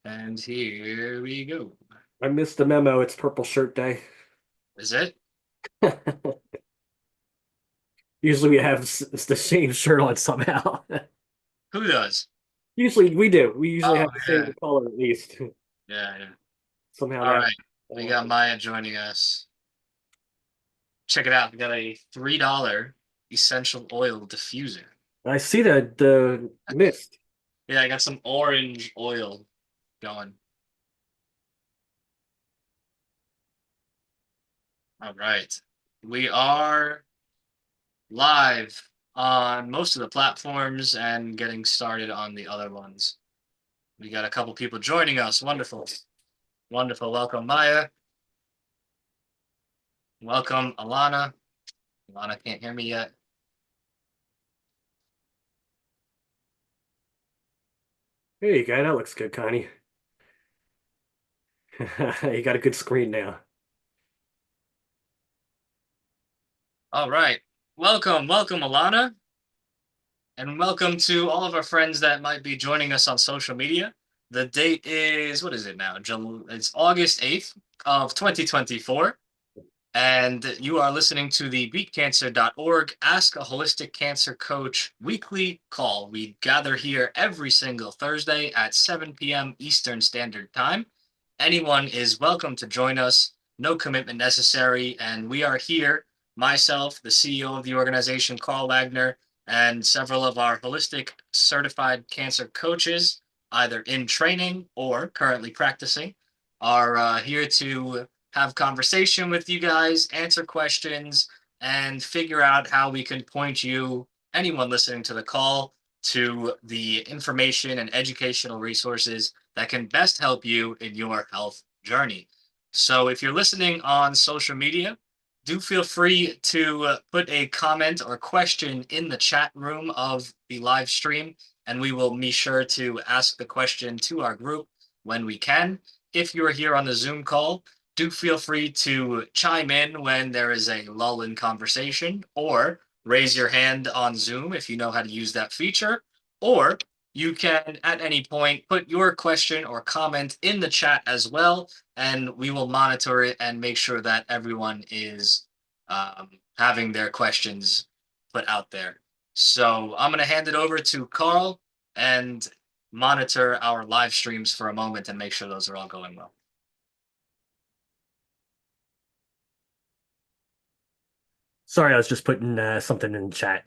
And here we go. I missed the memo. It's Purple Shirt Day. Is it? Usually we have the same shirt on somehow. Who does? Usually we do. We usually Oh, have the same yeah. color at least. Yeah, yeah. Somehow All that. right. We got Maya joining us. Check it out. We got a $3 essential oil diffuser. I see the mist. Yeah, I got some orange oil going. All right. We are live on most of the platforms and getting started on the other ones. We got a couple people joining us. Wonderful. Wonderful. Welcome, Maya. Welcome, Alana. Alana can't hear me yet. There you go. That looks good, Connie. You got a good screen now. All right. Welcome, Alana. And welcome to all of our friends that might be joining us on social media. The date is, what is it now? It's August 8th of 2024. And you are listening to the BeatCancer.Org Ask a Holistic Cancer Coach weekly call. We gather here every single Thursday at 7 p.m. Eastern Standard Time. Anyone is welcome to join us, no commitment necessary. And we are here, myself, the CEO of the organization, Carl Wagner, and several of our holistic certified cancer coaches, either in training or currently practicing, are here to have conversation with you guys, answer questions, and figure out how we can point you, anyone listening to the call, to the information and educational resources that can best help you in your health journey. So if you're listening on social media, do feel free to put a comment or question in the chat room of the live stream, and we will be sure to ask the question to our group when we can. If you are here on the Zoom call, do feel free to chime in when there is a lull in conversation, or raise your hand on Zoom if you know how to use that feature, or you can at any point put your question or comment in the chat as well, and we will monitor it and make sure that everyone is having their questions put out there. So I'm going to hand it over to Carl and monitor our live streams for a moment and make sure those are all going well. Sorry, I was just putting something in the chat.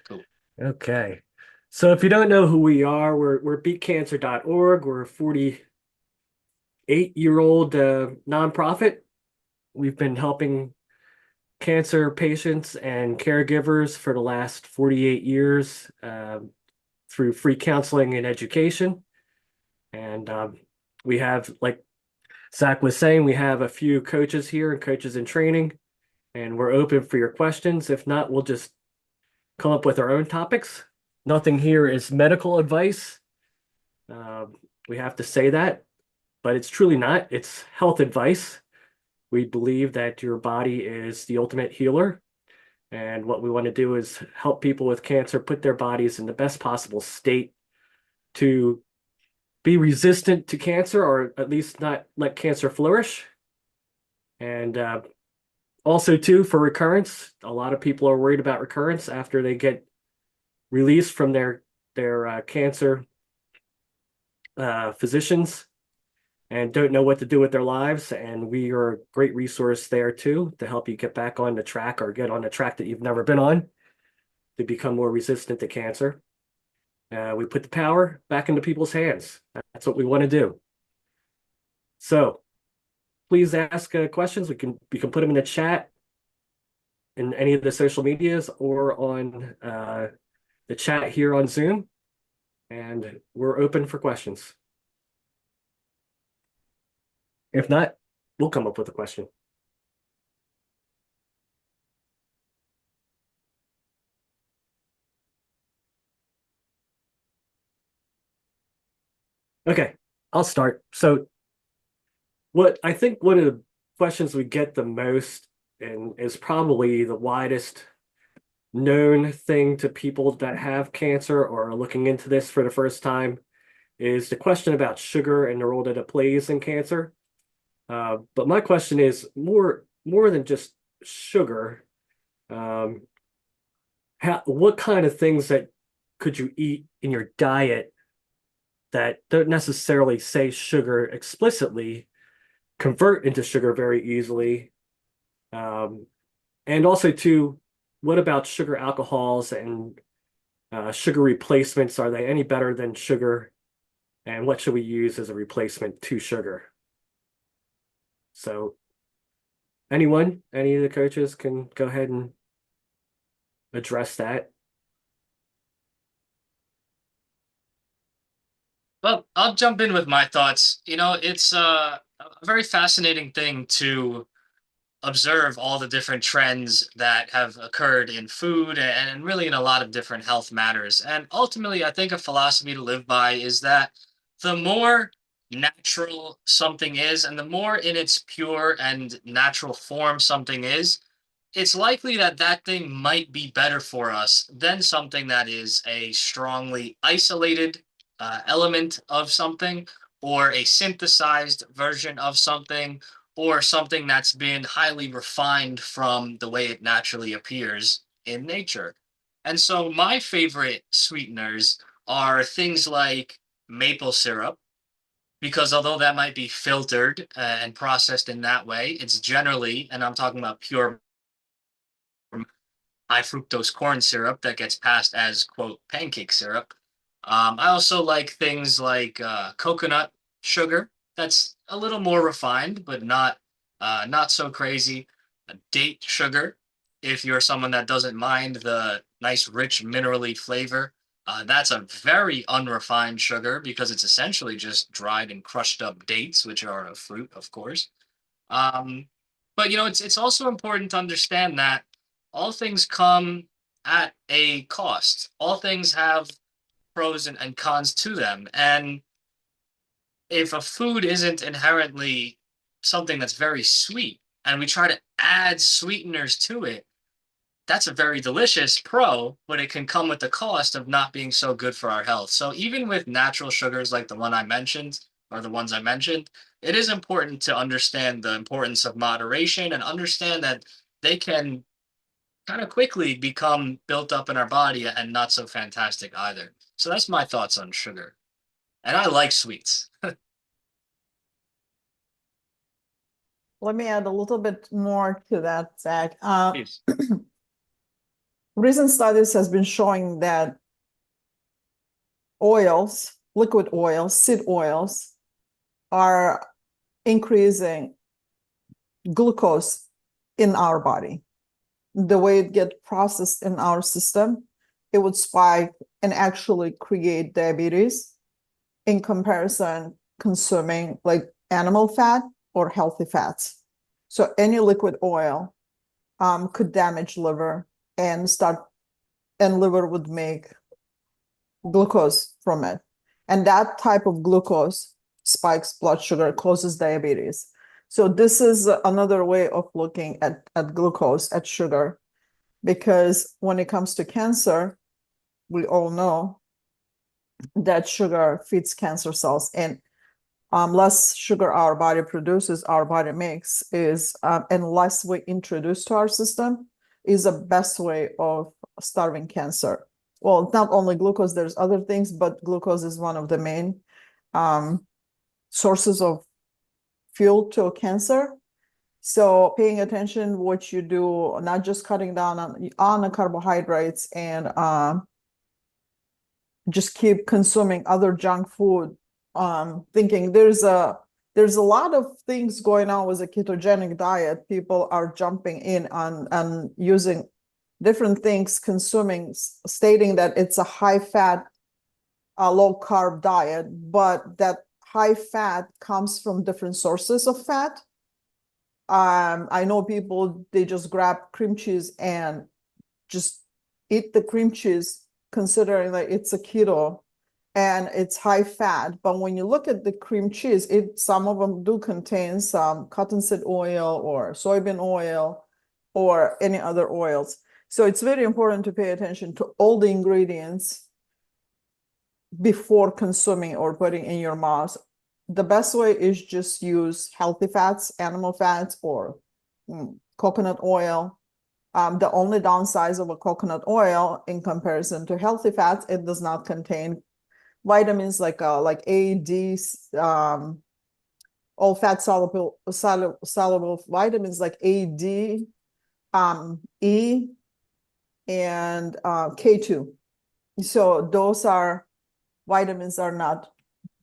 Cool. Okay. So if you don't know who we are, we're BeatCancer.org. We're a 48-year-old nonprofit. We've been helping cancer patients and caregivers for the last 48 years through free counseling and education. And we have, like Zach was saying, we have a few coaches here and coaches in training, and we're open for your questions. If not, we'll just come up with our own topics. Nothing here is medical advice. Uh, we have to say that, but it's truly not. It's health advice. We believe that your body is the ultimate healer. And what we want to do is help people with cancer put their bodies in the best possible state to be resistant to cancer, or at least not let cancer flourish. And also, too, for recurrence, a lot of people are worried about recurrence after they get released from their cancer physicians and don't know what to do with their lives. And we are a great resource there too to help you get back on the track or get on a track that you've never been on to become more resistant to cancer. We put the power back into people's hands. That's what we want to do. So please ask questions. We can put them in the chat in any of the social medias or on the chat here on Zoom, and we're open for questions. If not, we'll come up with a question. Okay, I'll start. So what I think one of the questions we get the most and is probably the widest known thing to people that have cancer or are looking into this for the first time is the question about sugar and the role that it plays in cancer. But my question is more than just sugar. Um, what kind of things that could you eat in your diet that don't necessarily say sugar explicitly, convert into sugar very easily? Um, and also too, what about sugar alcohols and sugar replacements? Are they any better than sugar? And what should we use as a replacement to sugar? So any of the coaches can go ahead and address that. Well, I'll jump in with my thoughts. It's a very fascinating thing to observe all the different trends that have occurred in food and really in a lot of different health matters. And ultimately, I think a philosophy to live by is that the more natural something is, and the more in its pure and natural form something is, it's likely that that thing might be better for us than something that is a strongly isolated element of something, or a synthesized version of something, or something that's been highly refined from the way it naturally appears in nature. And so my favorite sweeteners are things like maple syrup, because although that might be filtered and processed in that way, it's generally, and I'm talking about pure high fructose corn syrup that gets passed as quote pancake syrup. I also like things like coconut sugar. That's a little more refined, but not so crazy. Date sugar, if you're someone that doesn't mind the nice, rich, minerally flavor. That's a very unrefined sugar because it's essentially just dried and crushed up dates, which are a fruit, of course. Um, but it's also important to understand that all things come at a cost. All things have pros and cons to them. And if a food isn't inherently something that's very sweet, and we try to add sweeteners to it, that's a very delicious pro, but it can come with the cost of not being so good for our health. So even with natural sugars like the one I mentioned, or the ones I mentioned, it is important to understand the importance of moderation and understand that they can kind of quickly become built up in our body and not so fantastic either. So that's my thoughts on sugar. And I like sweets. Let me add a little bit more to that, Zach. Please. Recent studies has been showing that oils, liquid oils, seed oils, are increasing glucose in our body. The way it gets processed in our system, it would spike and actually create diabetes in comparison consuming like animal fat or healthy fats. So any liquid oil could damage liver and liver would make glucose from it. And that type of glucose spikes blood sugar, causes diabetes. So this is another way of looking at glucose, at sugar, because when it comes to cancer, we all know that sugar feeds cancer cells, and less sugar our body produces, our body makes, is and less we introduce to our system is the best way of starving cancer. Well, not only glucose, there's other things, but glucose is one of the main sources of fuel to cancer. So paying attention what you do, not just cutting down on the carbohydrates and just keep consuming other junk food, thinking there's a lot of things going on with a ketogenic diet. People are jumping in on using different things, consuming, stating that it's a high fat, low carb diet, but that high fat comes from different sources of fat. I know people, they just grab cream cheese and just eat the cream cheese, considering that it's a keto and it's high fat. But when you look at the cream cheese, some of them do contain some cottonseed oil or soybean oil or any other oils. So it's very important to pay attention to all the ingredients before consuming or putting in your mouth, the best way is just use healthy fats, animal fats, or coconut oil. The only downside of a coconut oil in comparison to healthy fats, it does not contain vitamins like A, D, all fat soluble vitamins like A, D, E, and K2. So those are vitamins are not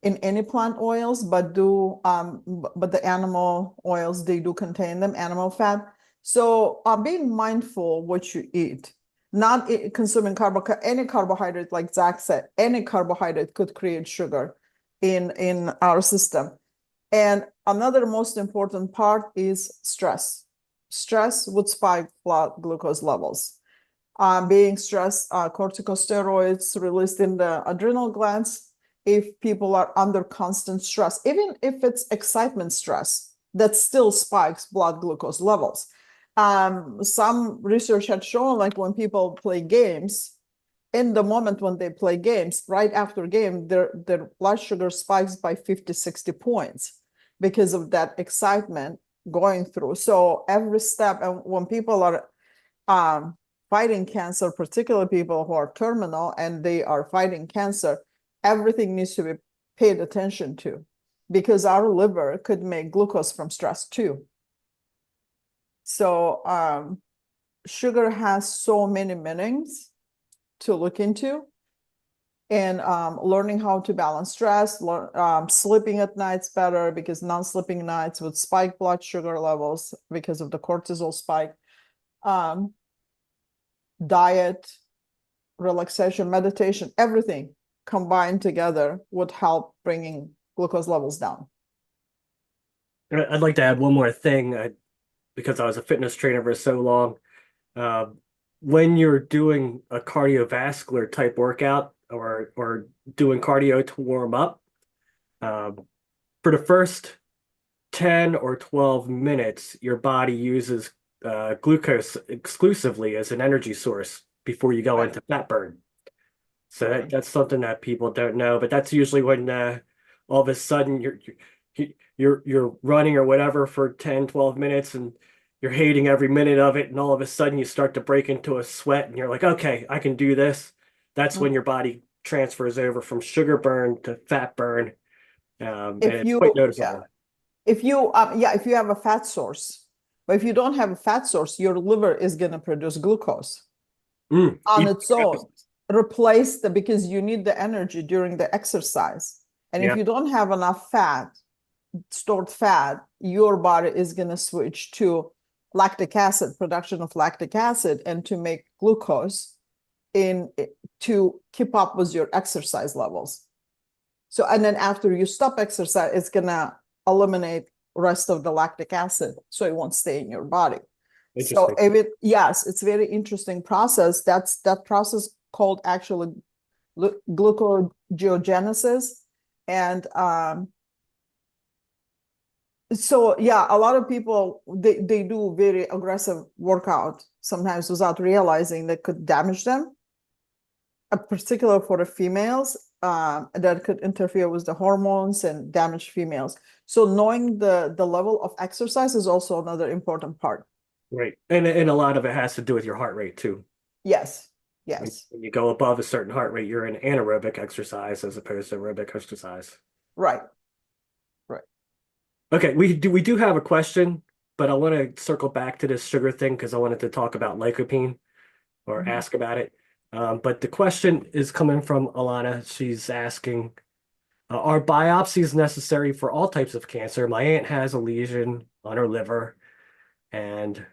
in any plant oils, but the animal oils, they do contain them, animal fat. So being mindful what you eat, not consuming any carbohydrate, like Zach said, any carbohydrate could create sugar in our system. And another most important part is stress. Stress would spike blood glucose levels. Being stressed, corticosteroids released in the adrenal glands. If people are under constant stress, even if it's excitement stress, that still spikes blood glucose levels. Some research had shown, like when people play games, in the moment when they play games, right after game, their blood sugar spikes by 50, 60 points because of that excitement going through. So every step, and when people are fighting cancer, particularly people who are terminal and they are fighting cancer, everything needs to be paid attention to, because our liver could make glucose from stress too. So sugar has so many meanings to look into, and learning how to balance stress, sleeping at nights better, because non-sleeping nights would spike blood sugar levels because of the cortisol spike. Diet, relaxation, meditation, everything combined together would help bringing glucose levels down. I'd like to add one more thing, because I was a fitness trainer for so long. When you're doing a cardiovascular type workout or doing cardio to warm up, for the first 10 or 12 minutes, your body uses glucose exclusively as an energy source before you go into fat burn. So that's something that people don't know, but that's usually when all of a sudden you're running or whatever for 10, 12 minutes and you're hating every minute of it, and all of a sudden you start to break into a sweat and you're like, okay, I can do this. That's when your body transfers over from sugar burn to fat burn. And it's quite noticeable. If you have a fat source, but if you don't have a fat source, your liver is going to produce glucose on its own. Replace because you need the energy during the exercise. And if you don't have enough fat, stored fat, your body is going to switch to lactic acid, production of lactic acid, and to make glucose to keep up with your exercise levels. So, and then after you stop exercise, it's going to eliminate rest of the lactic acid, so it won't stay in your body. So it's very interesting process. That process called actually glucogenesis. And so a lot of people, they do very aggressive workout sometimes without realizing that could damage them, particularly for the females, that could interfere with the hormones and damage females. So knowing the level of exercise is also another important part. Right. And a lot of it has to do with your heart rate too. Yes. When you go above a certain heart rate, you're in anaerobic exercise as opposed to aerobic exercise. Right. Okay, we do have a question, but I want to circle back to this sugar thing because I wanted to talk about lycopene or ask about it. But the question is coming from Alana. She's asking, are biopsies necessary for all types of cancer? My aunt has a lesion on her liver, and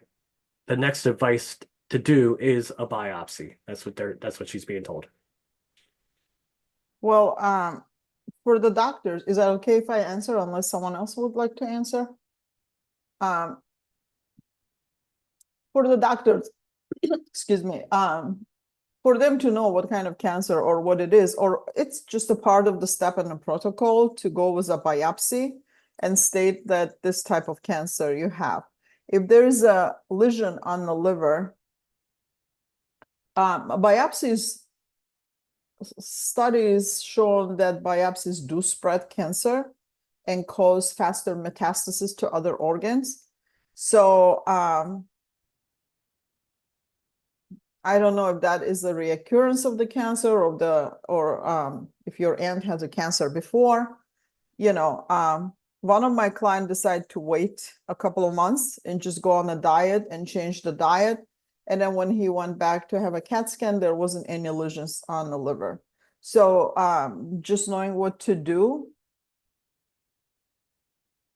the next advice to do is a biopsy. That's what she's being told. Well, for the doctors, is that okay if I answer unless someone else would like to answer? For the doctors, excuse me, for them to know what kind of cancer or what it is, or it's just a part of the step in the protocol to go with a biopsy and state that this type of cancer you have. If there's a lesion on the liver, biopsies studies shown that biopsies do spread cancer and cause faster metastasis to other organs. So I don't know if that is a reoccurrence of the cancer or if your aunt has a cancer before. One of my clients decided to wait a couple of months and just go on a diet and change the diet. And then when he went back to have a CAT scan, there wasn't any lesions on the liver. So just knowing what to do.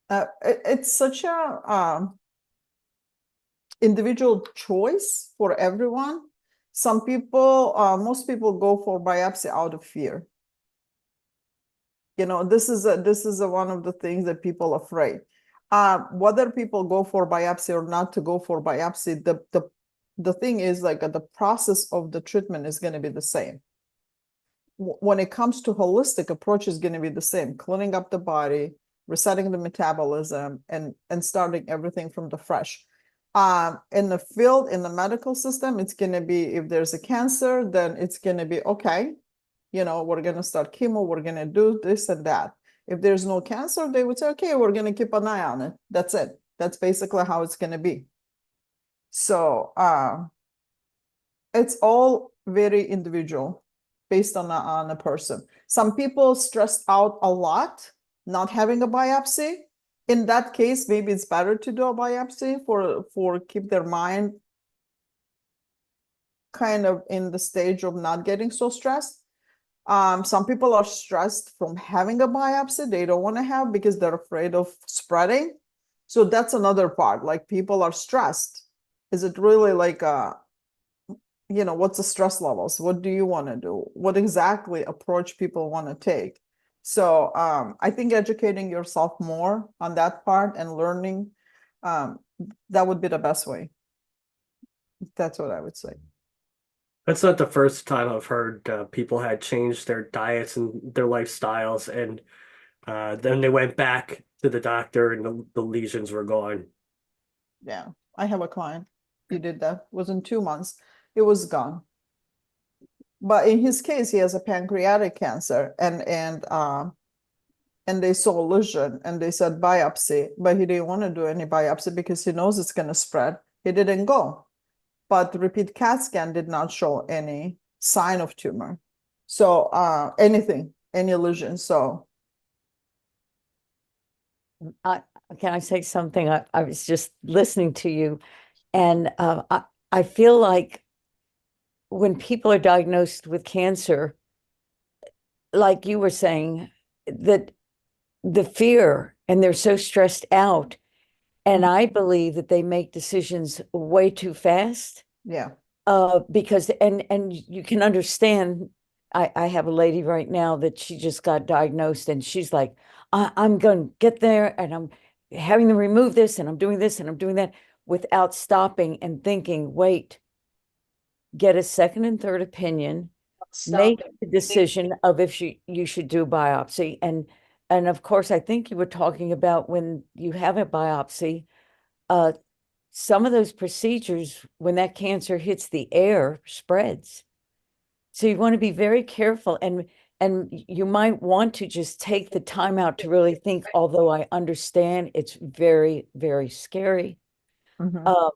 It's such a individual choice for everyone. Some people, most people go for biopsy out of fear. This is one of the things that people are afraid. Whether people go for biopsy or not to go for biopsy, the thing is like the process of the treatment is going to be the same. When it comes to holistic approach is going to be the same, cleaning up the body, resetting the metabolism, and starting everything from the fresh. In the field, in the medical system, it's going to be, if there's a cancer, then it's going to be, okay, we're going to start chemo, we're going to do this and that. If there's no cancer, they would say, okay, we're going to keep an eye on it. That's it. That's basically how it's going to be. So it's all very individual based on a person. Some people stressed out a lot not having a biopsy. In that case, maybe it's better to do a biopsy for keep their mind kind of in the stage of not getting so stressed. Some people are stressed from having a biopsy they don't want to have because they're afraid of spreading. So that's another part. Like, people are stressed. Is it really like what's the stress levels? What do you want to do? What exactly approach people want to take? So I think educating yourself more on that part and learning, that would be the best way. That's what I would say. That's not the first time I've heard people had changed their diets and their lifestyles, and then they went back to the doctor and the lesions were gone. Yeah, I have a client. He did that. It was in 2 months. It was gone. But in his case, he has a pancreatic cancer, and they saw a lesion and they said biopsy, but he didn't want to do any biopsy because he knows it's going to spread. He didn't go. But the repeat CAT scan did not show any sign of tumor. So any lesion. So can I say something? I was just listening to you, and I feel like when people are diagnosed with cancer, like you were saying, that the fear, and they're so stressed out, and I believe that they make decisions way too fast. yeah, Because and you can understand. I have a lady right now that she just got diagnosed, and she's like, I'm going to get there, and I'm having them remove this, and I'm doing this, and I'm doing that, without stopping and thinking, wait, get a second and third opinion, make the decision of if you should do biopsy. And of course, I think you were talking about when you have a biopsy, some of those procedures, when that cancer hits the air, spreads. So you want to be very careful, and you might want to just take the time out to really think, although I understand it's very, very scary. mhm,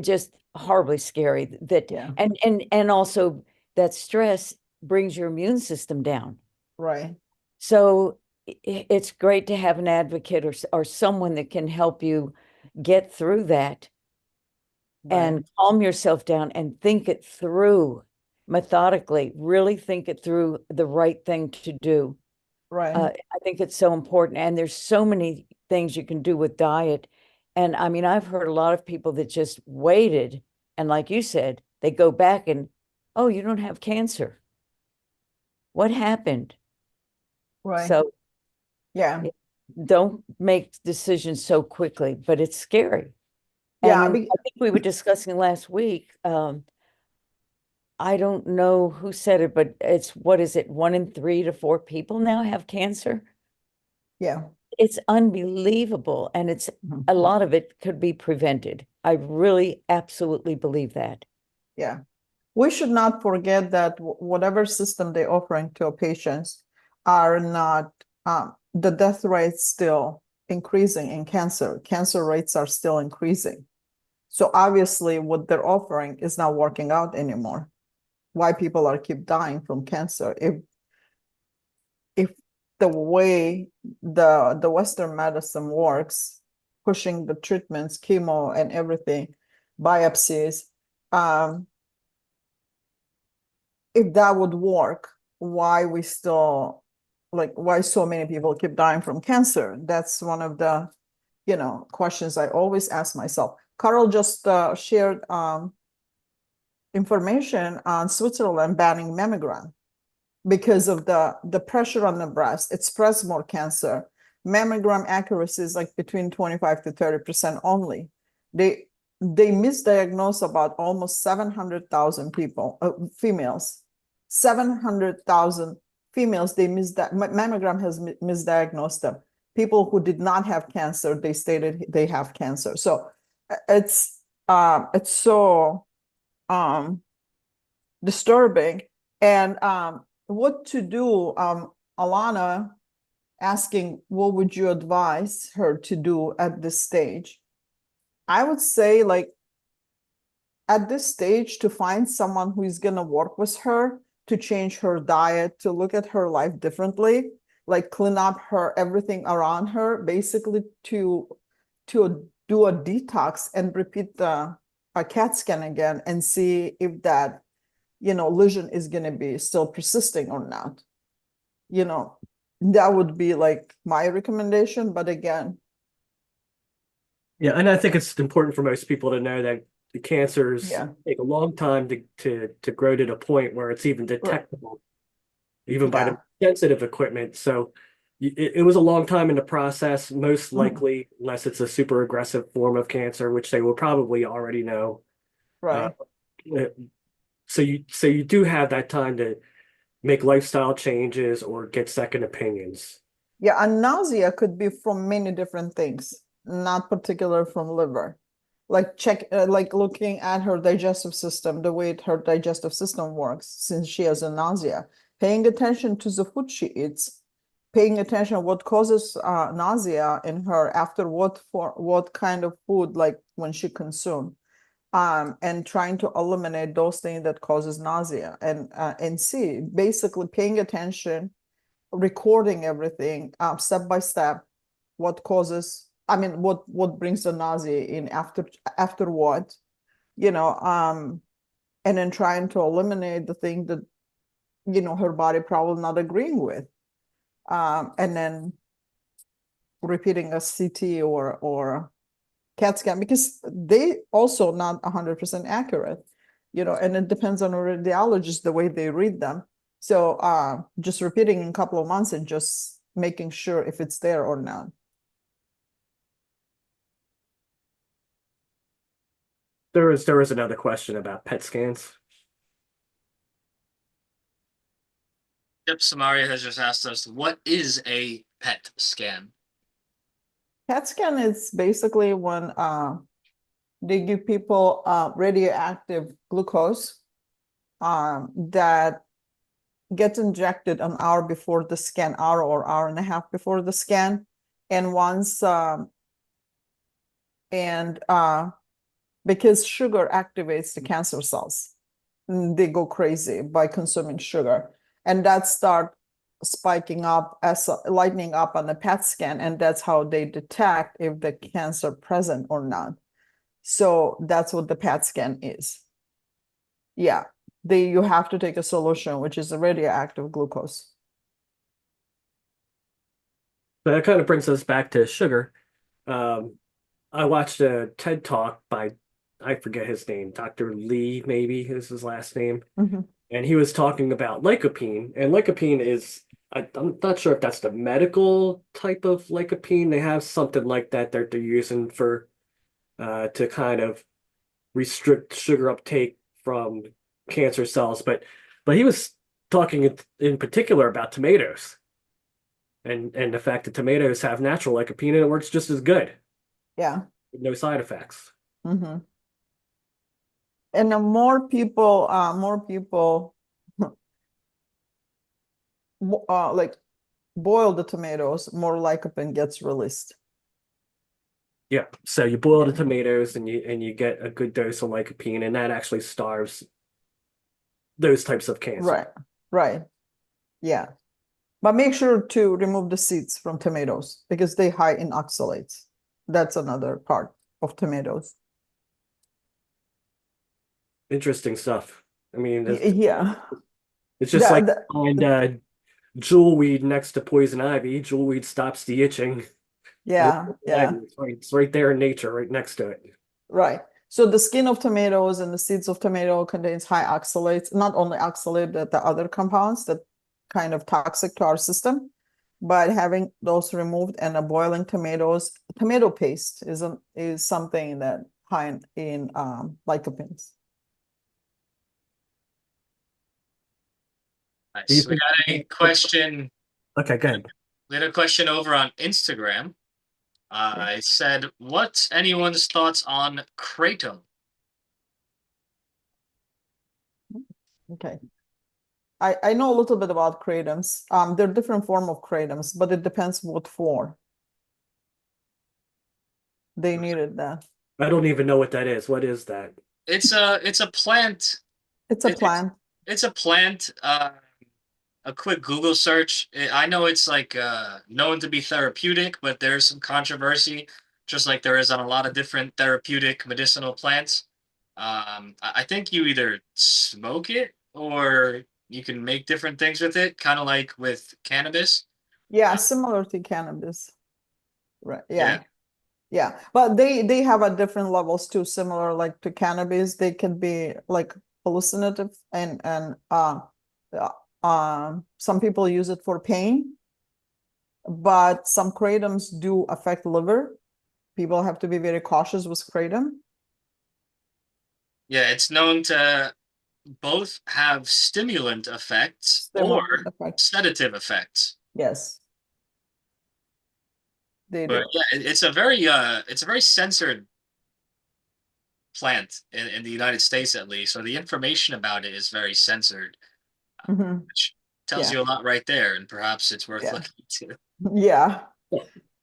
Just horribly scary that, yeah, and also that stress brings your immune system down. right, So it's great to have an advocate or someone that can help you get through that and right, calm yourself down and think it through methodically, really think it through, the right thing to do. right, I think it's so important. And there's so many things you can do with diet. And I mean, I've heard a lot of people that just waited. And like you said, they go back and, oh, you don't have cancer. What happened? right, So yeah, don't make decisions so quickly, but it's scary. yeah. And I think we were discussing last week, I don't know who said it, but what is it? 1 in 3 to 4 people now have cancer. Yeah, It's unbelievable. And mhm, a lot of it could be prevented. I really absolutely believe that. yeah. we should not forget that whatever system they're offering to our patients are not, the death rates still increasing in cancer. Cancer rates are still increasing. So obviously what they're offering is not working out anymore. Why people are keep dying from cancer. If the way the Western medicine works, pushing the treatments, chemo and everything, biopsies, if that would work, why we still, like, why so many people keep dying from cancer? That's one of the, questions I always ask myself. Carl just shared information on Switzerland banning mammogram because of the pressure on the breast. It spreads more cancer. Mammogram accuracy is like between 25 to 30% only. They misdiagnose about almost 700,000 people, females. 700,000 females, mammogram has misdiagnosed them. People who did not have cancer, they stated they have cancer. So it's so disturbing. And what to do, Alana asking, what would you advise her to do at this stage? I would say, like, at this stage, to find someone who is going to work with her, to change her diet, to look at her life differently, like clean up her everything around her, basically to do a detox and repeat a CAT scan again and see if that lesion is going to be still persisting or not. That would be like my recommendation. But again, Yeah, and I think it's important for most people to know that the cancers yeah, take a long time to grow to the point where it's even right, detectable, even by yeah, the sensitive equipment. So it was a long time in the process, most likely, unless it's a super aggressive form of cancer, which they will probably already know. Uh, right. so you do have that time to make lifestyle changes or get second opinions. Yeah, and nausea could be from many different things, not particular from liver. Like like looking at her digestive system, the way her digestive system works, since she has a nausea, paying attention to the food she eats, paying attention what causes nausea in her after what kind of food, like when she consumed, and trying to eliminate those things that causes nausea, and see, basically paying attention, recording everything step by step, what causes, what brings the nausea in after what, and then trying to eliminate the thing that her body probably not agreeing with, and then repeating a CT or CAT scan, because they also not 100% accurate, and it depends on a radiologist the way they read them. So just repeating in a couple of months and just making sure if it's there or not. There was another question about PET scans. Yep, Samaria has just asked us, what is a PET scan? CAT scan is basically when they give people radioactive glucose that gets injected an hour before the scan, hour or hour and a half before the scan. And once because sugar activates the cancer cells, they go crazy by consuming sugar, and that start spiking up as lightening up on the PET scan, and that's how they detect if the cancer present or not. So that's what the PET scan is. Yeah, you have to take a solution, which is a radioactive glucose. But that kind of brings us back to sugar. Um, I watched a TED Talk by, I forget his name, Dr. Lee, maybe is his last name. Mhm. And he was talking about lycopene. And lycopene is, I'm not sure if that's the medical type of lycopene. They have something like that they're using for to kind of restrict sugar uptake from cancer cells. But he was talking in particular about tomatoes and the fact that tomatoes have natural lycopene and it works just as good Yeah. with no side effects. Mhm. And the more people, like boil the tomatoes, more lycopene gets released. Yeah. So you boil the Yeah. tomatoes and you get a good dose of lycopene, and that actually starves those types of cancer. Right, right. Yeah. But make sure to remove the seeds from tomatoes because they high in oxalates. That's another part of tomatoes. Interesting stuff. I mean, Yeah. it's just like The, find jewelweed next to poison ivy. Jewelweed stops the itching. yeah, yeah. It's right there in nature, right next to it. Right. So the skin of tomatoes and the seeds of tomato contains high oxalates, not only oxalate, but the other compounds that kind of toxic to our system. But having those removed and a boiling tomatoes, tomato paste is something that high in lycopenes. Do you Nice. We think? got a question. Okay, good. We had a question over on Instagram. I said, "What's anyone's thoughts on kratom?" Okay. I know a little bit about kratoms. There are different form of kratoms, but it depends what for. They needed that. I don't even know what that is. What is that? It's a plant. It's a It, it's plant. it's a plant. A quick Google search. I know it's like known to be therapeutic, but there's some controversy, just like there is on a lot of different therapeutic medicinal plants. I think you either smoke it or you can make different things with it, kind of like with cannabis. Yeah, Uh, similar to cannabis. Right. yeah, Yeah. Yeah. But they have a different levels too, similar like to cannabis. They can be like hallucinative and some people use it for pain, but some kratoms do affect liver. People have to be very cautious with kratom. yeah, it's known to both have stimulant effects or Stimulant effect. sedative effects. Yes, they But do. yeah, it's a very censored plant in the United States at least, or the information about it is very censored, Mhm. which tells Yeah. you a lot right there, and perhaps it's worth Yeah. looking into. Yeah.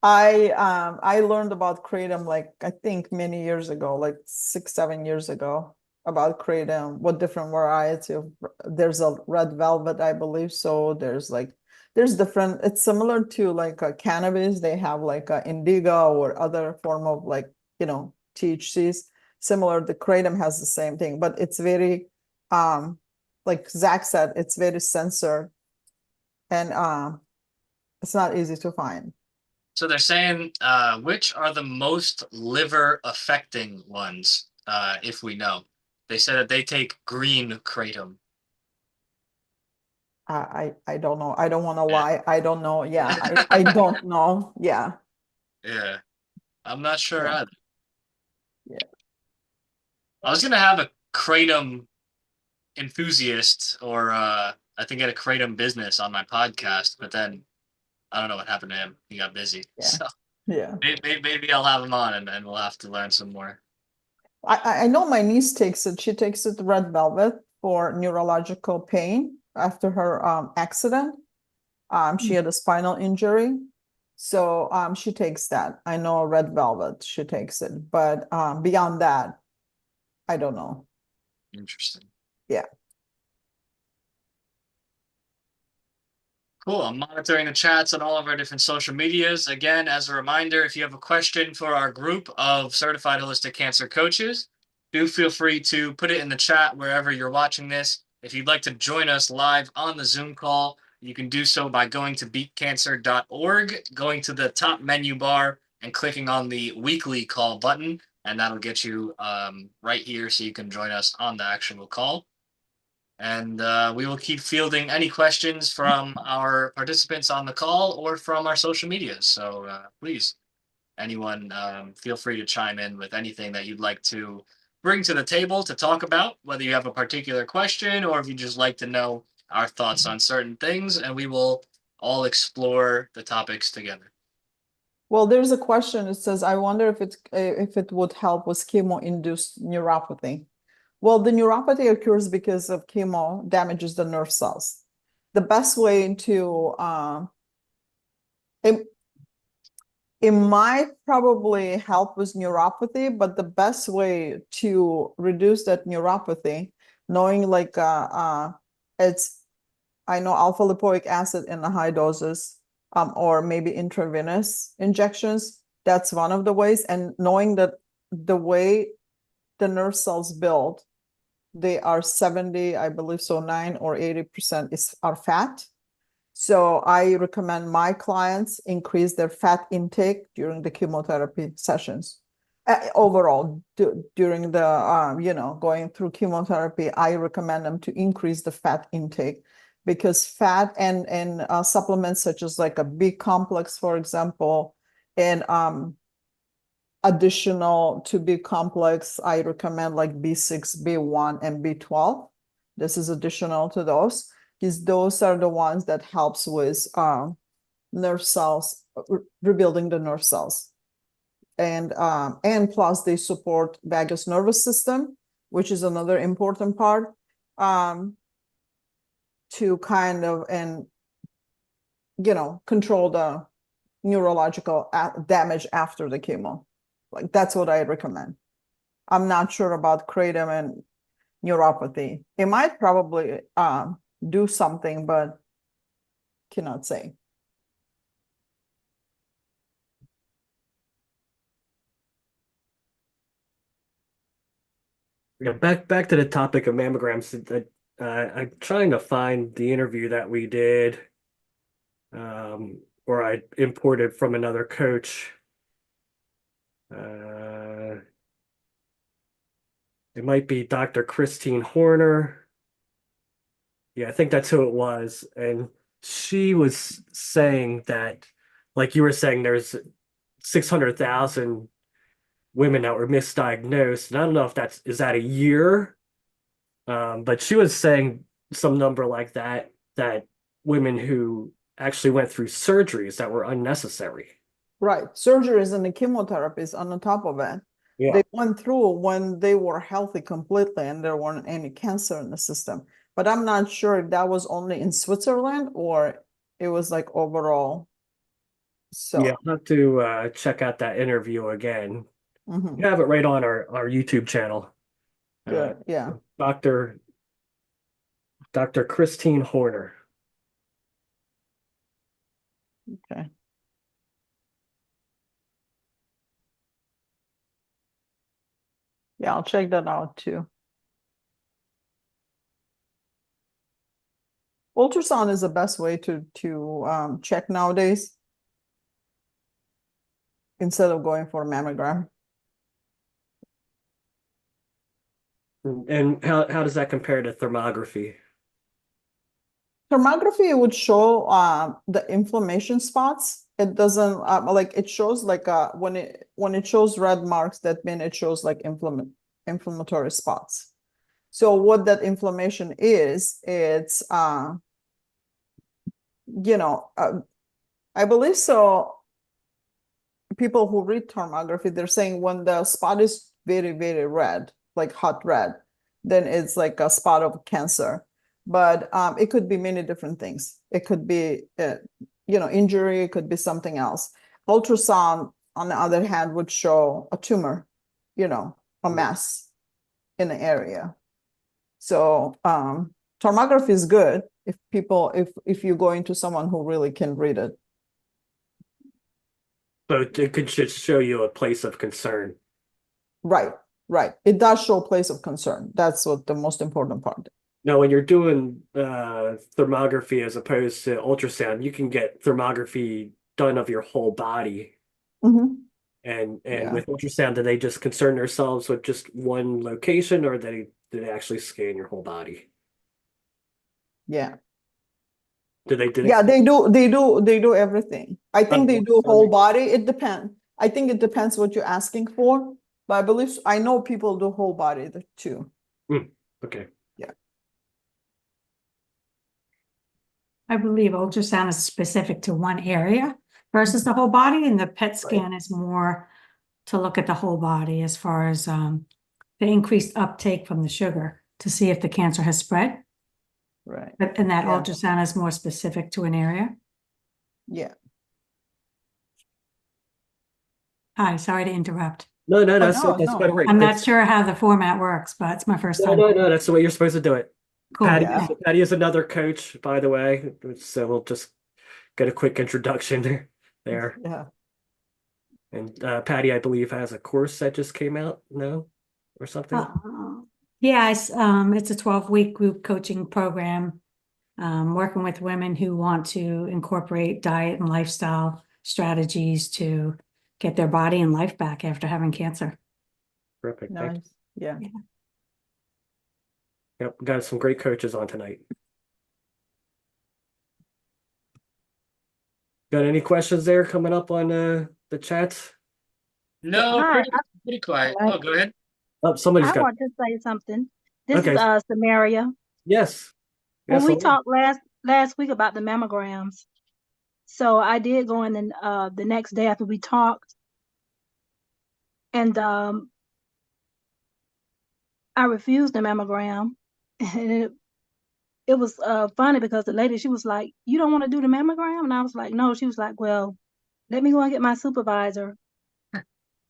I learned about kratom like I think many years ago, like 6, 7 years ago, about kratom. What different variety of there's a red velvet, I believe. So there's different. It's similar to like a cannabis. They have like a indigo or other form of like THCs. Similar, the kratom has the same thing, but it's very like Zach said, it's very censored and it's not easy to find. So they're saying which are the most liver affecting ones, if we know. They said that they take green kratom. I don't know. I don't want to Yeah. lie. I don't know. Yeah, I don't know. Yeah, Yeah, I'm not sure yeah, either. yeah. I was gonna have a kratom enthusiast or I think at a kratom business on my podcast, but then I don't know what happened to him. He got busy. Yeah, So yeah. maybe I'll have him on and we'll have to learn some more. I know my niece takes it. She takes it red velvet for neurological pain after her accident. She had a spinal injury, so she takes that. I know red velvet. She takes it, but beyond that, I don't know. Interesting. Yeah. Cool. I'm monitoring the chats on all of our different social medias. Again, as a reminder, if you have a question for our group of certified holistic cancer coaches, do feel free to put it in the chat wherever you're watching this. If you'd like to join us live on the Zoom call, you can do so by going to BeatCancer.org, going to the top menu bar and clicking on the weekly call button, and that'll get you right here so you can join us on the actual call. And we will keep fielding any questions from our participants on the call or from our social medias. So please, anyone, feel free to chime in with anything that you'd like to bring to the table to talk about, whether you have a particular question or if you just like to know our thoughts on certain things, and we will all explore the topics together. Well, there's a question. It says, I wonder if it would help with chemo-induced neuropathy. Well, the neuropathy occurs because of chemo damages the nerve cells. The best way to it, it might probably help with neuropathy, but the best way to reduce that neuropathy, knowing like it's I know alpha lipoic acid in the high doses, or maybe intravenous injections. That's one of the ways, and knowing that the way the nerve cells build, they are 70, I believe so, 9 or 80% are fat. So I recommend my clients increase their fat intake during the chemotherapy sessions. Overall, during the, going through chemotherapy, I recommend them to increase the fat intake because fat and supplements such as like a B complex, for example, and additional to B complex, I recommend like B6, B1, and B12. This is additional to those, because those are the ones that helps with nerve cells, rebuilding the nerve cells. And plus they support vagus nervous system, which is another important part, to kind of, and control the neurological damage after the chemo. Like that's what I recommend. I'm not sure about kratom and neuropathy. It might probably do something, but cannot say. Yeah, back to the topic of mammograms. I'm trying to find the interview that we did, or I imported from another coach. It might be Dr. Christine Horner. Yeah, I think that's who it was. And she was saying that, like you were saying, there's 600,000 women that were misdiagnosed. And I don't know if is that a year? But she was saying some number like that women who actually went through surgeries that were unnecessary. Right. Surgeries and the chemotherapies on the top of it. Yeah. They went through when they were healthy completely and there weren't any cancer in the system. But I'm not sure if that was only in Switzerland or it was like overall. So Yeah, I'll have to check out that interview again. We have it right on our YouTube channel. Good. Yeah. Dr. Christine Horner. Okay. Yeah, I'll check that out too. Ultrasound is the best way to check nowadays instead of going for a mammogram. And how does that compare to thermography? Thermography would show the inflammation spots. It doesn't like it shows like when it shows red marks, that means it shows like inflammatory spots. So what that inflammation is, it's I believe so. People who read thermography, they're saying when the spot is very, very red, like hot red, then it's like a spot of cancer. But it could be many different things. It could be, injury. It could be something else. Ultrasound, on the other hand, would show a tumor, a mass in the area. So thermography is good if you go into someone who really can read it. But it could just show you a place of concern. Right. It does show place of concern. That's what the most important part. Now, when you're doing thermography as opposed to ultrasound, you can get thermography done of your whole body. Mm-hmm. And Yeah. with ultrasound, do they just concern themselves with just one location, or do they actually scan your whole body? Yeah. Do they Yeah, they do everything. I think they do whole body. It depends. I think it depends what you're asking for, but I believe I know people do whole body too. Okay. Yeah. I believe ultrasound is specific to one area versus the whole body, and the PET scan is more to look at the whole body as far as the increased uptake from the sugar to see if the cancer has spread. Right. And that Yeah. ultrasound is more specific to an area. Yeah. Hi, sorry to interrupt. No, no, Oh, that's no, that's no. quite all right. I'm not That's- sure how the format works, but it's my first No, time. no, no, that's the way you're supposed to do it. Cool. Patty, Yeah. Patty is another coach, by the way. So we'll just get a quick introduction there. Yeah. And Patty, I believe, has a course that just came out, no? Or something? Yeah, it's a 12-week group coaching program, working with women who want to incorporate diet and lifestyle strategies to get their body and life back after having cancer. Perfect. Thank you. Nice. Yeah. Yep, got some great coaches on tonight. Got any questions there coming up on the chats? No, Hi, pretty quiet. Hi. Oh, go ahead. Oh, somebody's I got. want to say something. This Okay. is Samaria. Yes. When Yes. we hello. talked last week about the mammograms, so I did go in the next day after we talked, and I refused the mammogram, and it was funny because the lady, she was like, "You don't want to do the mammogram?" And I was like, "No." She was like, "Well, let me go and get my supervisor."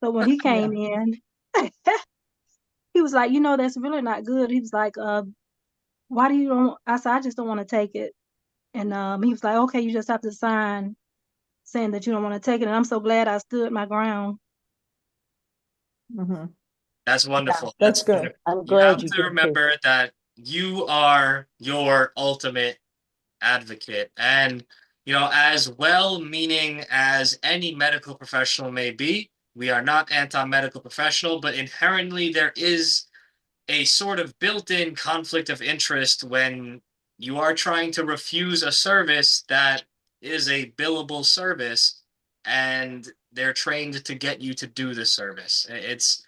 So when he came in, he was like, "That's really not good." He was like, "Why do you don't?" I said, "I just don't want to take it." And he was like, "Okay, you just have to sign saying that you don't want to take it." And I'm so glad I stood my ground. Mm-hmm. That's wonderful. That's good. wonderful. I'm You glad have you to did too. remember that you are your ultimate advocate. And, as well-meaning as any medical professional may be, we are not anti-medical professional, but inherently there is a sort of built-in conflict of interest when you are trying to refuse a service that is a billable service and they're trained to get you to do the service. It's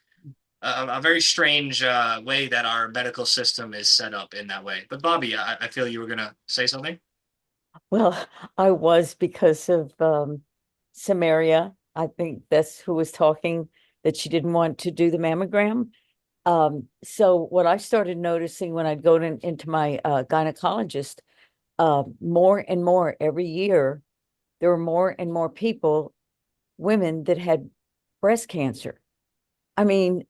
a very strange way that our medical system is set up in that way. But Bobby, I feel you were going to say something. Well, I was because of Samaria. I think that's who was talking, that she didn't want to do the mammogram. So what I started noticing when I'd go into my gynecologist, more and more every year, there were more and more people, women that had breast cancer. I mean,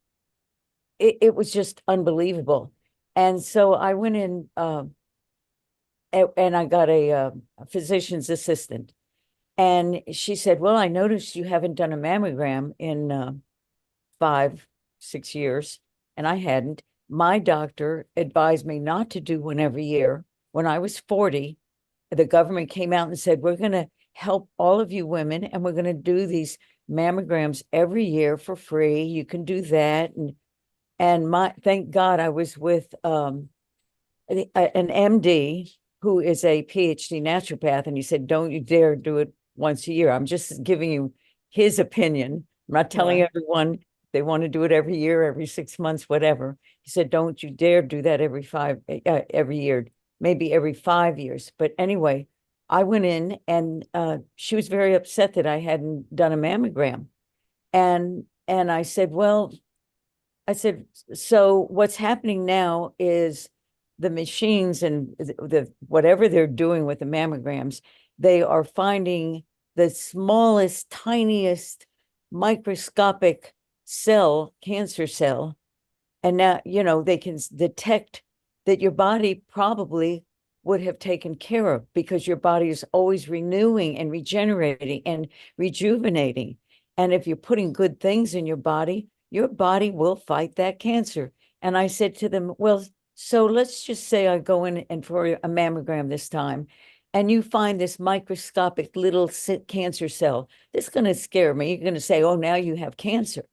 it was just unbelievable. And so I went in and I got a physician's assistant. And she said, "Well, I noticed you haven't done a mammogram in 5, 6 years." And I hadn't. My doctor advised me not to do one every year. When I was 40, the government came out and said, "We're going to help all of you women, and we're going to do these mammograms every year for free. You can do that." And thank God I was with an MD who is a PhD naturopath, and he said, "Don't you dare do it once a year." I'm just giving you his opinion. I'm not telling Right. everyone they want to do it every year, every 6 months, whatever. He said, "Don't you dare do that every year, maybe every 5 years." But anyway, I went in and she was very upset that I hadn't done a mammogram. And I said, "Well," I said, "So what's happening now is the machines and the whatever they're doing with the mammograms, they are finding the smallest, tiniest microscopic cell, cancer cell. And now, they can detect that your body probably would have taken care of, because your body is always renewing and regenerating and rejuvenating. And if you're putting good things in your body will fight that cancer." And I said to them, "Well, so let's just say I go in and for a mammogram this time, and you find this microscopic little cancer cell. This is going to scare me. You're going to say, 'Oh, now you have cancer.'"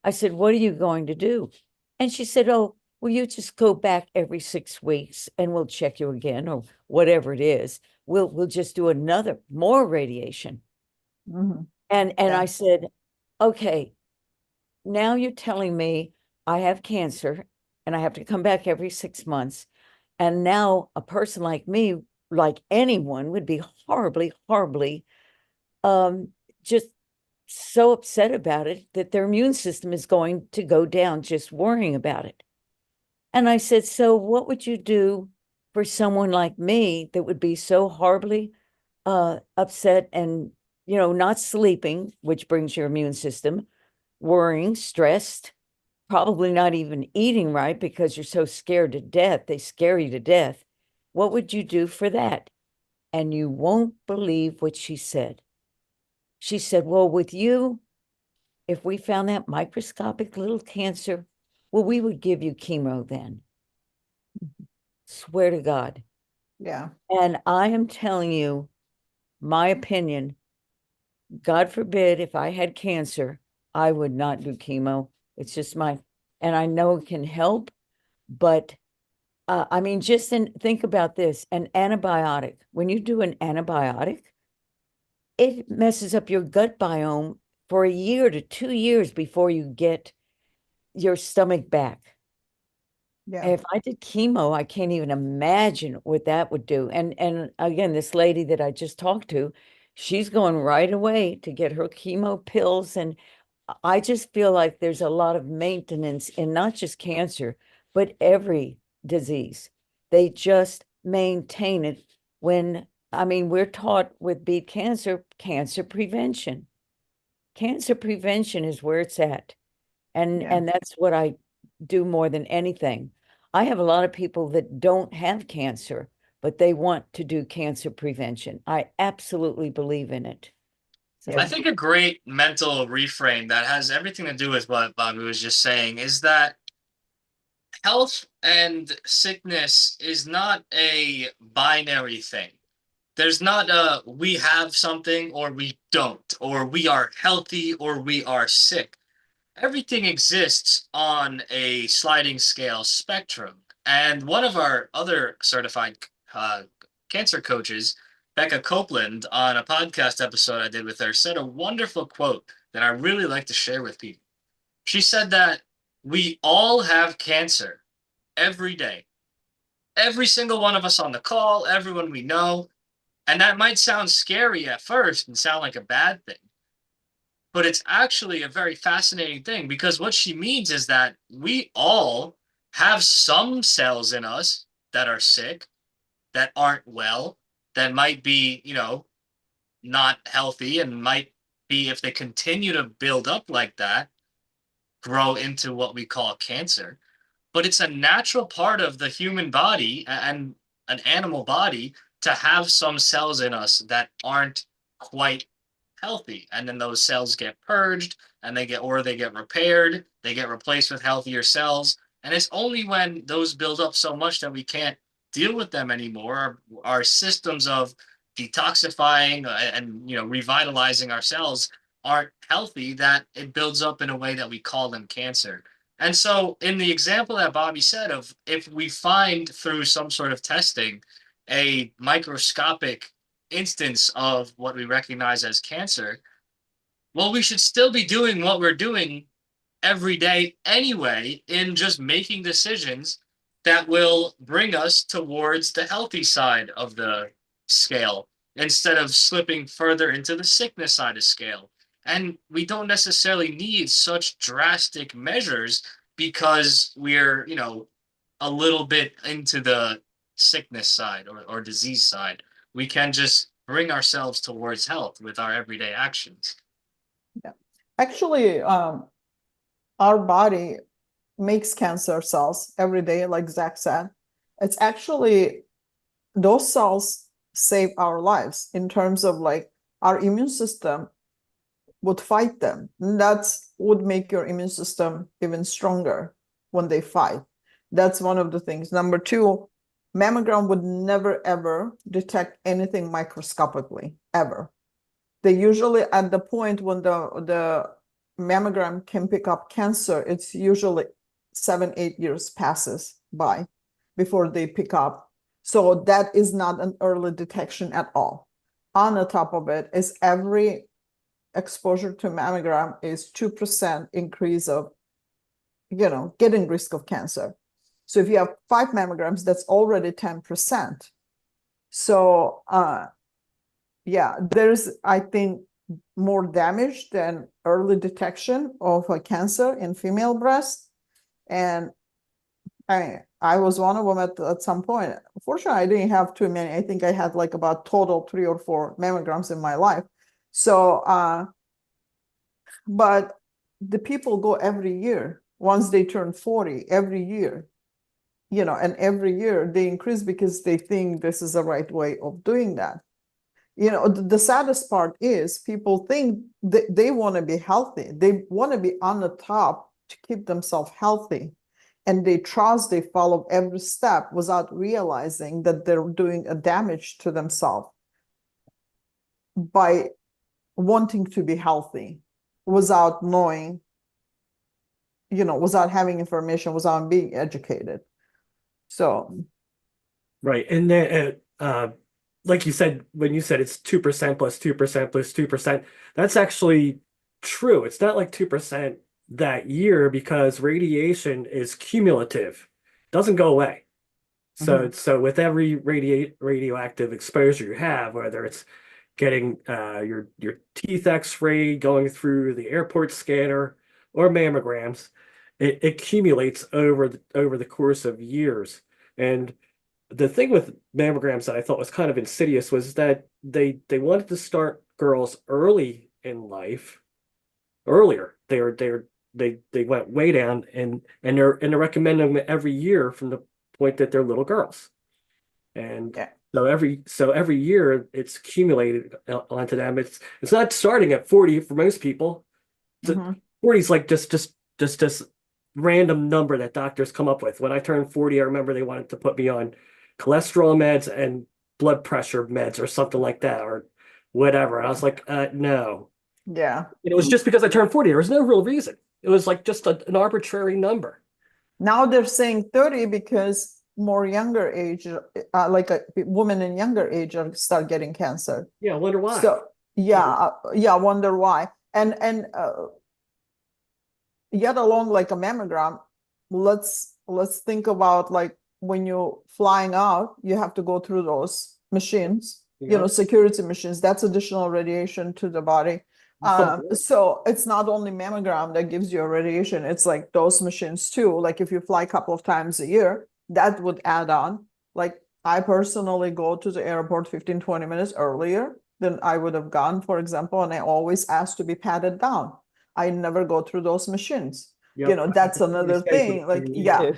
I said, "What are you going to do?" And she said, "Oh, well, you just go back every 6 weeks and we'll check you again, or whatever it is. We'll just do more radiation." Mm-hmm. And Yeah. I said, "Okay, now you're telling me I have cancer and I have to come back every 6 months. And now a person like me, like anyone, would be horribly, horribly um just so upset about it that their immune system is going to go down just worrying about it. And I said, so what would you do for someone like me that would be so horribly upset and, not sleeping, which brings your immune system, worrying, stressed, probably not even eating right because you're so scared to death. They scare you to death. What would you do for that? And you won't believe what she said. She said, well, with you, if we found that microscopic little cancer, well, we would give you chemo then. Swear to God. Yeah. And I am telling you, my opinion, God forbid, if I had cancer, I would not do chemo. It's just and I know it can help, but I mean, think about this, an antibiotic. When you do an antibiotic, it messes up your gut biome for a year to 2 years before you get your stomach back. Yeah. If I did chemo, I can't even imagine what that would do. And again, this lady that I just talked to, she's going right away to get her chemo pills. And I just feel like there's a lot of maintenance in not just cancer, but every disease. They just maintain it I mean, we're taught with Beat Cancer, cancer prevention. Cancer prevention is where it's at. Yeah. And that's what I do more than anything. I have a lot of people that don't have cancer, but they want to do cancer prevention. I absolutely believe in it. So I think a great mental reframe that has everything to do with what Bobby was just saying is that health and sickness is not a binary thing. There's not a we have something or we don't, or we are healthy or we are sick. Everything exists on a sliding scale spectrum. And one of our other certified cancer coaches, Becca Copeland, on a podcast episode I did with her, said a wonderful quote that I really like to share with people. She said that we all have cancer every day. Every single one of us on the call, everyone we know. And that might sound scary at first and sound like a bad thing. But it's actually a very fascinating thing because what she means is that we all have some cells in us that are sick, that aren't well, that might be, not healthy and might be, if they continue to build up like that, grow into what we call cancer. But it's a natural part of the human body and an animal body to have some cells in us that aren't quite healthy, and then those cells get purged and they get repaired, they get replaced with healthier cells. And it's only when those build up so much that we can't deal with them anymore, our systems of detoxifying and revitalizing our cells aren't healthy, that it builds up in a way that we call them cancer. And so in the example that Bobby said, of if we find through some sort of testing a microscopic instance of what we recognize as cancer, well, we should still be doing what we're doing every day anyway, in just making decisions that will bring us towards the healthy side of the scale instead of slipping further into the sickness side of scale. And we don't necessarily need such drastic measures because we're, a little bit into the sickness side or disease side. We can just bring ourselves towards health with our everyday actions. Yeah. Actually, our body makes cancer cells every day, like Zach said. It's actually those cells save our lives in terms of like our immune system would fight them. And that's would make your immune system even stronger when they fight. That's one of the things. Number two, mammogram would never ever detect anything microscopically, ever. They usually at the point when the mammogram can pick up cancer, it's usually 7-8 years passes by before they pick up. So that is not an early detection at all. On the top of it is every exposure to mammogram is 2% increase of, getting risk of cancer. So if you have 5 mammograms, that's already 10%. So yeah, I think more damage than early detection of a cancer in female breast. And I was one of them at some point. Fortunately, I didn't have too many. I think I had like about total 3 or 4 mammograms in my life. So, but the people go every year. Once they turn 40, every year, and every year they increase because they think this is the right way of doing that. The saddest part is people think they want to be healthy. They want to be on the top to keep themselves healthy. And they trust, they follow every step without realizing that they're doing a damage to themselves by wanting to be healthy without knowing, without having information, without being educated. So, Right. And then, like you said, when you said it's 2% plus 2% plus 2%, that's actually true. It's not like 2% that year because radiation is cumulative, doesn't go away. So with every radioactive exposure you have, whether it's getting your teeth X-ray, going through the airport scanner, or mammograms, it accumulates over the course of years. And the thing with mammograms that I thought was kind of insidious was that they wanted to start girls early in life, earlier. They went way down, and they're recommending them every year from the point that they're little girls. And yeah. so every year it's accumulated onto them. It's not starting at 40 for most people. 40 is like just this random number that doctors come up with. When I turned 40, I remember they wanted to put me on cholesterol meds and blood pressure meds or something like that, or whatever. I was like, no. Yeah. And it was just because I turned 40. There was no real reason. It was like just an arbitrary number. Now they're saying 30 because more younger age, like a women in younger age start getting cancer. Yeah, I wonder why. So yeah, I wonder why. And yet along like a mammogram, let's think about like when you're flying out, you have to go through those machines, security machines. That's additional radiation to the body. So it's not only mammogram that gives you a radiation, it's like those machines too. Like if you fly a couple of times a year, that would add on. Like I personally go to the airport 15, 20 minutes earlier than I would have gone, for example, and I always ask to be patted down. I never go through those machines. That's another thing. Like, yeah.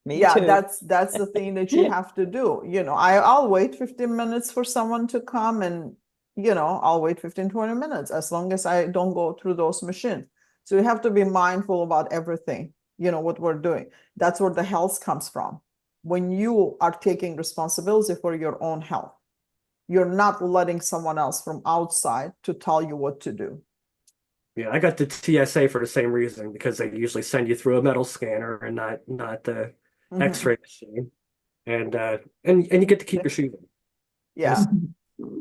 Me too. That's the thing that you have to do. I'll wait 15 minutes for someone to come, and I'll wait 15, 20 minutes as long as I don't go through those machines. So you have to be mindful about everything, what we're doing. That's where the health comes from. When you are taking responsibility for your own health, you're not letting someone else from outside to tell you what to do. Yeah, I got the TSA for the same reason, because they usually send you through a metal scanner and not the X-ray machine, and you get to keep your shoes on. Yeah.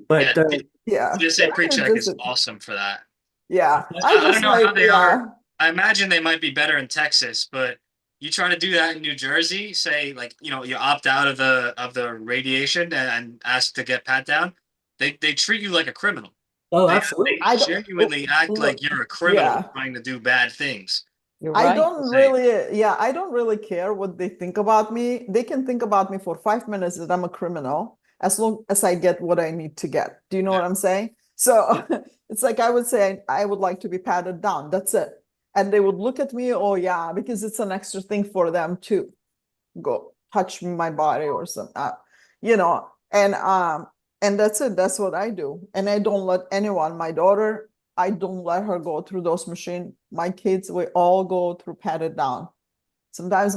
But TSA PreCheck is awesome for that. Yeah, I don't know how they are. I imagine they might be better in Texas, but you try to do that in New Jersey, say like you opt out of the radiation and ask to get pat down, they treat you like a criminal. Oh, absolutely. They genuinely act like you're a criminal trying to do bad things. I don't really care what they think about me. They can think about me for 5 minutes that I'm a criminal, as long as I get what I need to get. Do you know what I'm saying? So it's like I would say I would like to be patted down. That's it. And they would look at me, oh yeah, because it's an extra thing for them to go touch my body or something, and that's it. That's what I do. And I don't let anyone, my daughter, I don't let her go through those machines. My kids, we all go through patted down. Sometimes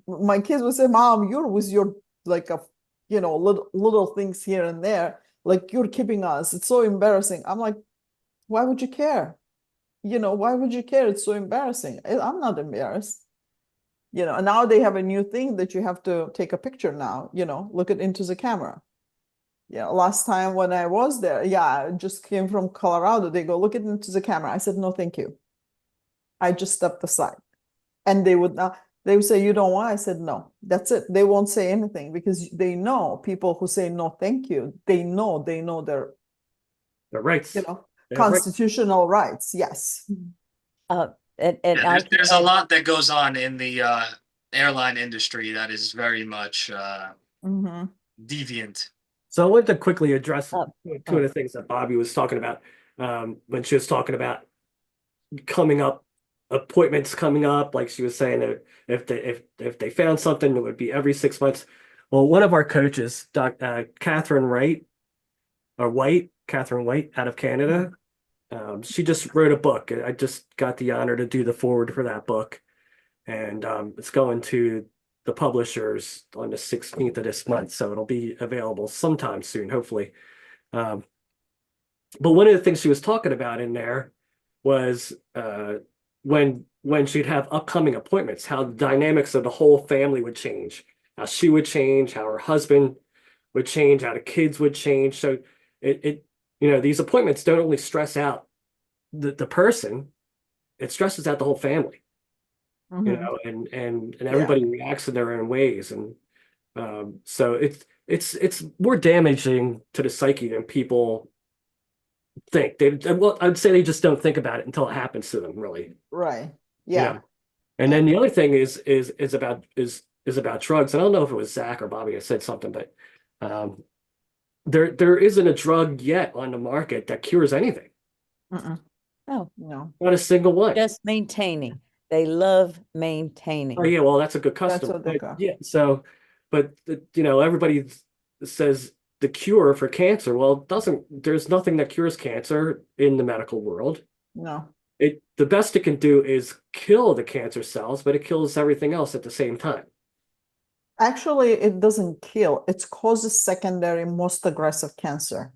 my kids will say, Mom, you're with your like a little things here and there, like you're keeping us. It's so embarrassing. I'm like, why would you care? Why would you care? It's so embarrassing. I'm not embarrassed. And now they have a new thing that you have to take a picture now, look it into the camera. Last time when I was there, I just came from Colorado. They go, look it into the camera. I said, no, thank you. I just stepped aside. And they would say, you don't want? I said, no, that's it. They won't say anything because they know people who say no, thank you. They know their rights. constitutional rights. Yes. And Yeah, I there's a lot that goes on in the airline industry that is very much Mhm. deviant. So I wanted to quickly address uh, two of the things that Bobby was talking about when she was talking about coming up appointments coming up. Like she was saying that if they found something, it would be every 6 months. Well, one of our coaches, Catherine Wright or White, Catherine White out of Canada, she just wrote a book. I just got the honor to do the forward for that book, and it's going to the publishers on the 16th of this month, so it'll be available sometime soon, hopefully. Um, but one of the things she was talking about in there was when she'd have upcoming appointments, how the dynamics of the whole family would change, how she would change, how her husband would change, how the kids would change. So it these appointments don't only stress out the person, it stresses out the whole family, Mhm. and Yeah. everybody reacts in their own ways. And so it's more damaging to the psyche than people think. Well, I'd say they just don't think about it until it happens to them, really. Right. You Yeah. know. And then the other thing is about drugs. And I don't know if it was Zach or Bobby that said something, but there isn't a drug yet on the market that cures anything. Mm-mm. no, No, Not a single one. just maintaining. They love maintaining. Oh yeah, well that's a good that's customer. what they But, call. yeah, so everybody says the cure for cancer. Well, it doesn't. There's nothing that cures cancer in the medical world. No. The best it can do is kill the cancer cells, but it kills everything else at the same time. Actually, it doesn't kill. It causes secondary most aggressive cancer.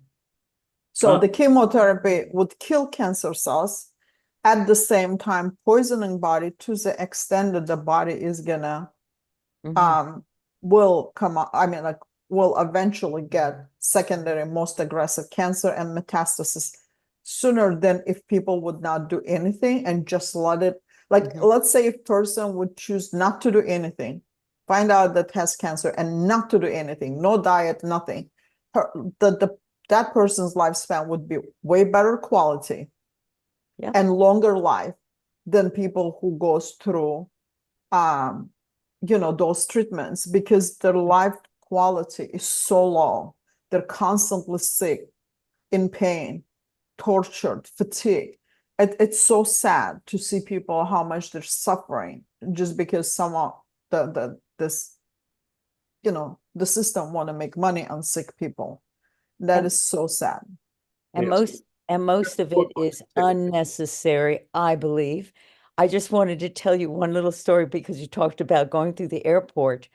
So the chemotherapy would kill cancer cells at the same time poisoning body to the extent that the body is gonna Mhm. will come up, I mean, like will eventually get secondary most aggressive cancer and metastasis sooner than if people would not do anything and just let it, like, Mhm. let's say if person would choose not to do anything, find out that has cancer and not to do anything, no diet, nothing, that person's lifespan would be way better quality Yeah. and longer life than people who goes through those treatments, because their life quality is so low. They're constantly sick, in pain, tortured, fatigued. It's so sad to see people how much they're suffering just because some of the system want to make money on sick people. That And- is so sad. And Yes. most of it is unnecessary, I believe. I just wanted to tell you one little story because you talked about going through the airport.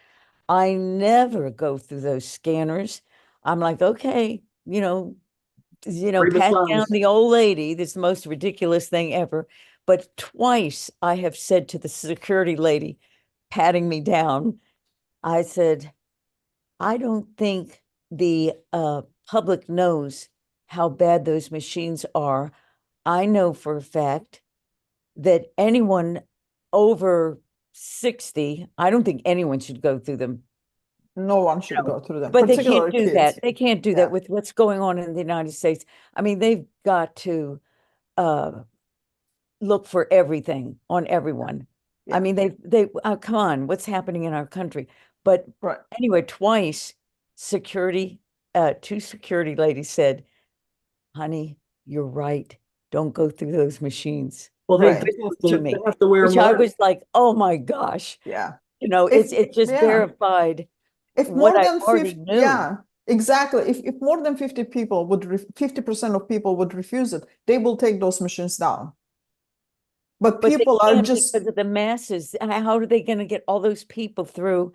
I never go through those scanners. I'm like, okay, pat down the old lady. This is the most ridiculous thing ever. But twice I have said to the security lady patting me down, I said, I don't think the public knows how bad those machines are. I know for a fact that anyone over 60, I don't think anyone should go through them. No one should No. go through them, But they can't particularly do kids. that. They can't do Yeah. that with what's going on in the United States. I mean, they've got to look for everything on everyone. Yeah. I mean, they come on, what's happening in our country? But Right. anyway, twice two security ladies said, honey, you're right. Don't go through those machines. Well, Right. To they me, have to wear which I masks. was like, oh my gosh, Yeah. it's just Yeah. verified If what more I than already 50, knew. yeah, exactly. If more than 50 people would, 50% of people would refuse it, they will take those machines down. But But they people are can't just, because of the masses. How are they going to get all those people through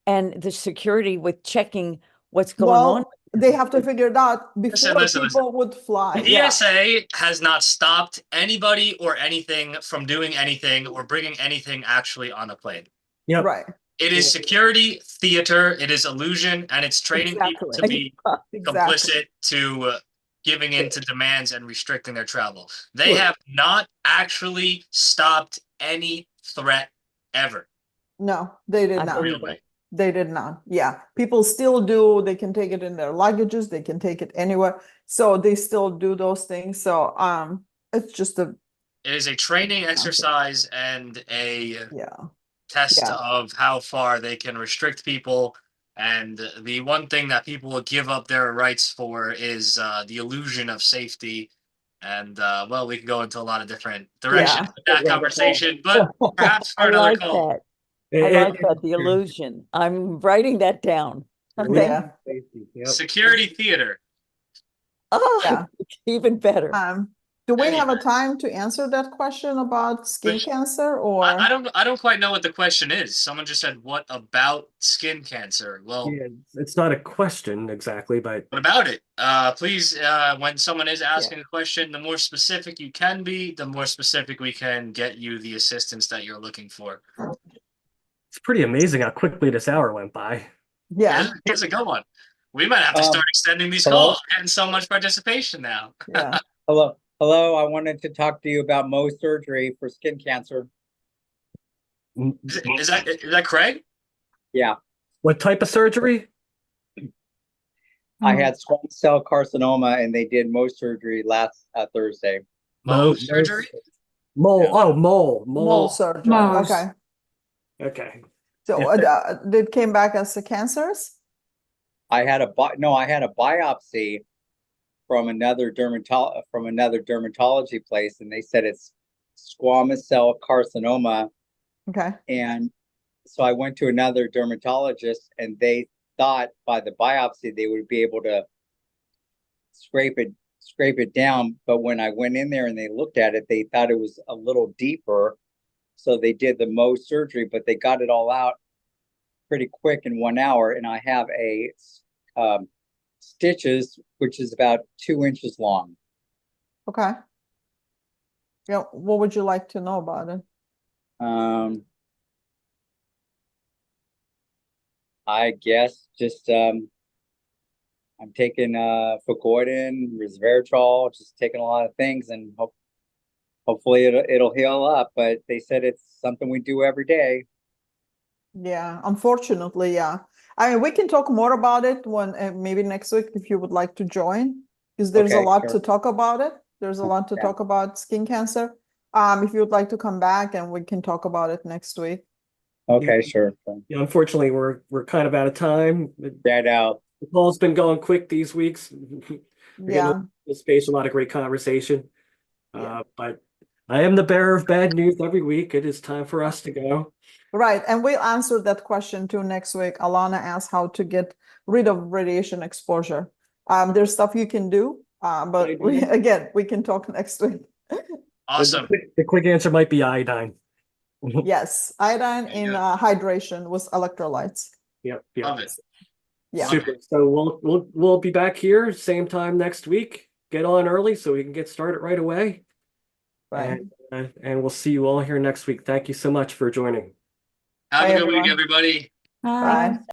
and the security with checking what's going on? well, they have to figure it out before Listen. people would fly. The Yeah, TSA has not stopped anybody or anything from doing anything or bringing anything actually on a plane. Yep. right. It is security theater, it is illusion, and it's training people to Exactly. be Exactly. complicit to giving in to demands and restricting their travel. They Good. have not actually stopped any threat ever. No, they did I not. believe it. Really. They did not. Yeah. People still do. They can take it in their luggages. They can take it anywhere. So they still do those things. So it's just a It is a training exercise and a yeah. test Yeah. of how far they can restrict people. And the one thing that people will give up their rights for is the illusion of safety. And well, we can go into a lot of different directions Yeah. with that conversation, but perhaps for I another like call. that. I And- like that, the illusion. I'm writing that down. Okay. Yeah. Yep. Security theater. Oh, Yeah. even better. Do we Anyway. have a time to answer that question about skin Which- cancer I or? don't quite know what the question is. Someone just said, "What about skin cancer?" Well, Yeah, it's not a question exactly, but what about it? Please, when someone is asking a question, the more specific you can be, the more specific we can get you the assistance that you're looking for. it's pretty amazing how quickly this hour went by. Yeah. Here's a good one. We might have to start extending these hello? calls. Getting so much participation now. Yeah. Hello, hello. I wanted to talk to you about Mohs surgery for skin cancer. Is that Craig? Yeah, What type of surgery? I had squamous cell carcinoma, and they did Mohs surgery last Thursday. Mohs surgery? Mole. Yeah. Oh, mole. Mole surgery. Mohs. Okay. Okay. So it came back as a cancers? I had a biopsy from another dermatology place, and they said it's squamous cell carcinoma. Okay. And so I went to another dermatologist, and they thought by the biopsy they would be able to scrape it down. But when I went in there and they looked at it, they thought it was a little deeper. So they did the Mohs surgery, but they got it all out pretty quick in 1 hour. And I have a stitches, which is about 2 inches long. Okay. Yeah. What would you like to know about it? I guess just I'm taking Fucoidan, resveratrol, just taking a lot of things, and hopefully it'll heal up. But they said it's something we do every day. Yeah, unfortunately, yeah. I mean, we can talk more about it when maybe next week if you would like to join, because there's a Okay, lot sure. to talk about it. There's a lot to Yeah. talk about skin cancer. If you would like to come back and we can talk about it next week. Okay, sure. Yeah, unfortunately, we're kind of out of time. That out. The call's been going quick these weeks. We're getting a Yeah, lot of space, a lot of great conversation. Yeah. But I am the bearer of bad news every week. It is time for us to go. right. And we'll answer that question too next week. Alana asked how to get rid of radiation exposure. There's stuff you can do, but again, we can talk next week. Awesome. The quick answer might be iodine. Yes, iodine in hydration with electrolytes. Yep. Love it. Yeah. Super. So we'll be back here same time next week. Get on early so we can get started right away. Right. And we'll see you all here next week. Thank you so much for joining. Have Bye, a good week, everyone. everybody. Bye. Bye.